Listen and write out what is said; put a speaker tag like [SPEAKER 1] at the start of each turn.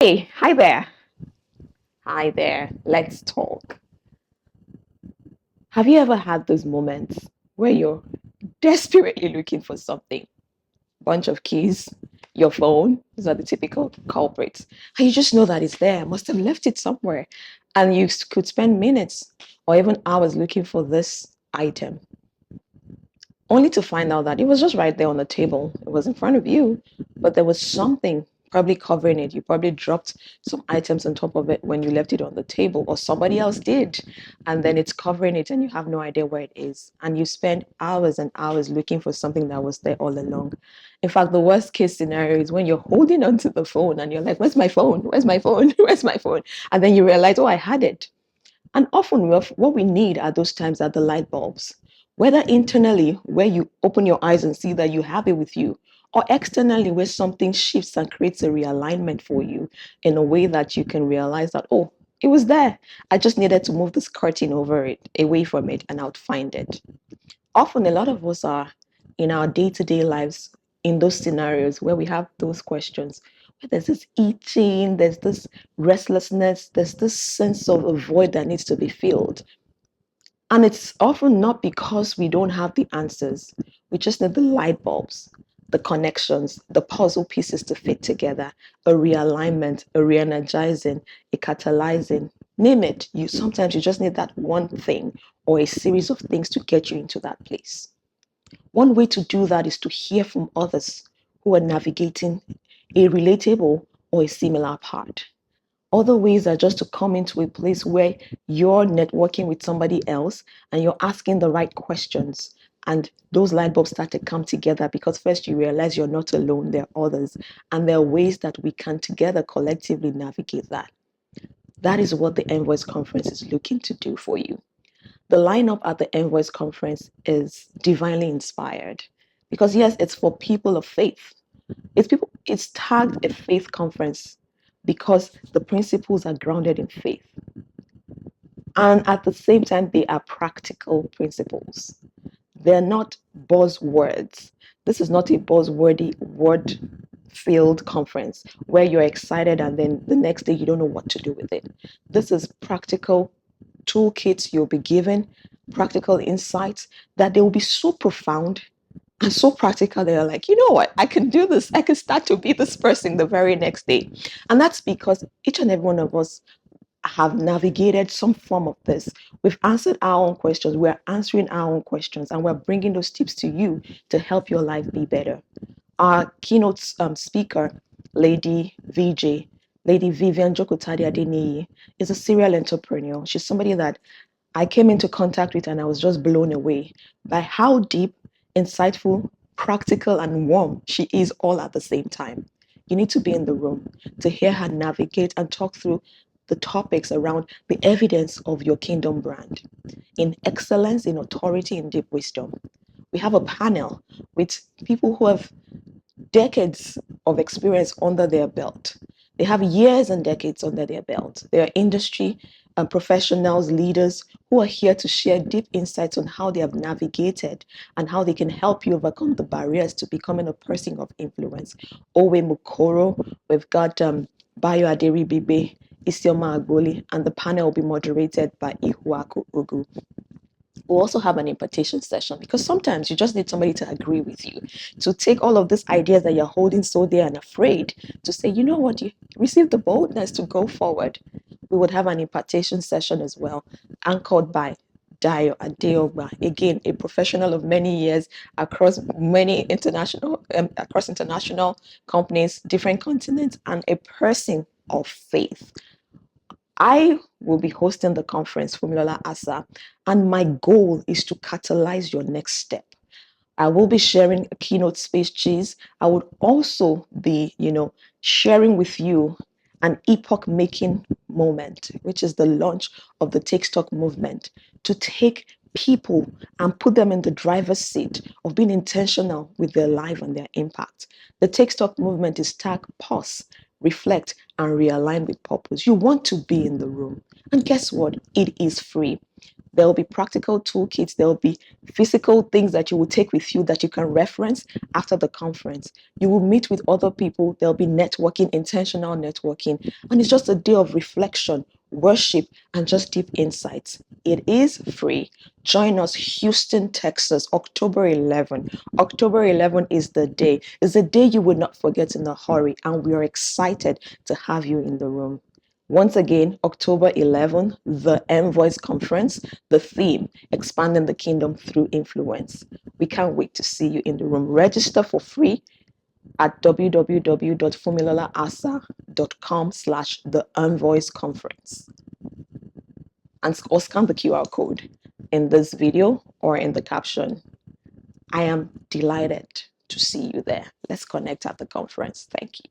[SPEAKER 1] Hi there. Hi there. Let's talk. Have you ever had those moments where you're desperately looking for something? Bunch of keys, your phone, these are the typical culprits. And you just know that it's there. I must have left it somewhere. And you could spend minutes or even hours looking for this item, only to find out that it was just right there on the table. It was in front of you, but there was something probably covering it. You probably dropped some items on top of it when you left it on the table, or somebody else did, and then it's covering it and you have no idea where it is. And you spend hours and hours looking for something that was there all along. In fact, the worst case scenario is when you're holding onto the phone and you're like, where's my phone? Where's my phone? Where's my phone? And then you realize, oh, I had it. And often what we need at those times are the light bulbs, whether internally, where you open your eyes and see that you have it with you, or externally, where something shifts and creates a realignment for you in a way that you can realize that, oh, it was there. I just needed to move this curtain over it, away from it, and I would find it. Often, a lot of us are in our day to day lives in those scenarios where we have those questions. Where there's this itching, there's this restlessness, there's this sense of a void that needs to be filled. And it's often not because we don't have the answers. We just need the light bulbs, the connections, the puzzle pieces to fit together, a realignment, a re-energizing, a catalyzing. Name it. You sometimes you just need that one thing or a series of things to get you into that place. One way to do that is to hear from others who are navigating a relatable or a similar path. Other ways are just to come into a place where you're networking with somebody else and you're asking the right questions. And those light bulbs start to come together because first you realize you're not alone, there are others. And there are ways that we can together collectively navigate that. That is what the Envoys Conference is looking to do for you. The lineup at the Envoys Conference is divinely inspired because, yes, it's for people of faith. It's tagged a faith conference because the principles are grounded in faith. And at the same time, they are practical principles. They're not buzzwords. This is not a buzzwordy word filled conference where you're excited and then the next day you don't know what to do with it. This is practical toolkits you'll be given, practical insights that they will be so profound and so practical. They're like, you know what, I can do this. I can start to be this person the very next day. And that's because each and every one of us have navigated some form of this. We've answered our own questions. We're answering our own questions and we're bringing those tips to you to help your life be better. Our keynote speaker, Lady VJ, Lady Vivian Jokotadi Adeniyi, is a serial entrepreneur. She's somebody that I came into contact with and I was just blown away by how deep, insightful, practical, and warm she is all at the same time. You need to be in the room to hear her navigate and talk through the topics around the evidence of your kingdom brand in excellence, in authority, in deep wisdom. We have a panel with people who have decades of experience under their belt. They have years and decades under their belt. They are industry professionals, leaders who are here to share deep insights on how they have navigated and how they can help you overcome the barriers to becoming a person of influence. Owe Mukoro, we've got Bayo Aderi Bibe, Isioma Agboli, and the panel will be moderated by Ihuaku Ugu. We'll also have an impartation session because sometimes you just need somebody to agree with you, to take all of these ideas that you're holding so dear and afraid to say, you know what, you receive the boldness to go forward. We would have an impartation session as well, anchored by Dayo Adeogba, again, a professional of many years across international companies, different continents, and a person of faith. I will be hosting the conference, Fumilola Asa, and my goal is to catalyze your next step. I will be sharing a keynote speeches. I would also be, sharing with you an epoch-making moment, which is the launch of the Take Stock movement, to take people and put them in the driver's seat of being intentional with their life and their impact. The Take Stock movement is tag, pause, reflect, and realign with purpose. You want to be in the room. And guess what? It is free. There'll be practical toolkits. There'll be physical things that you will take with you that you can reference after the conference. You will meet with other people. There'll be networking, intentional networking. And it's just a day of reflection, worship, and just deep insights. It is free. Join us, Houston, Texas, October 11. October 11 is the day. It's a day you will not forget in a hurry. And we are excited to have you in the room. Once again, October 11, the Envoys Conference, the theme, expanding the kingdom through influence. We can't wait to see you in the room. Register for free at www.fumilolaasa.com/the Envoys Conference. Or scan the QR code in this video or in the caption. I am delighted to see you there. Let's connect at the conference. Thank you.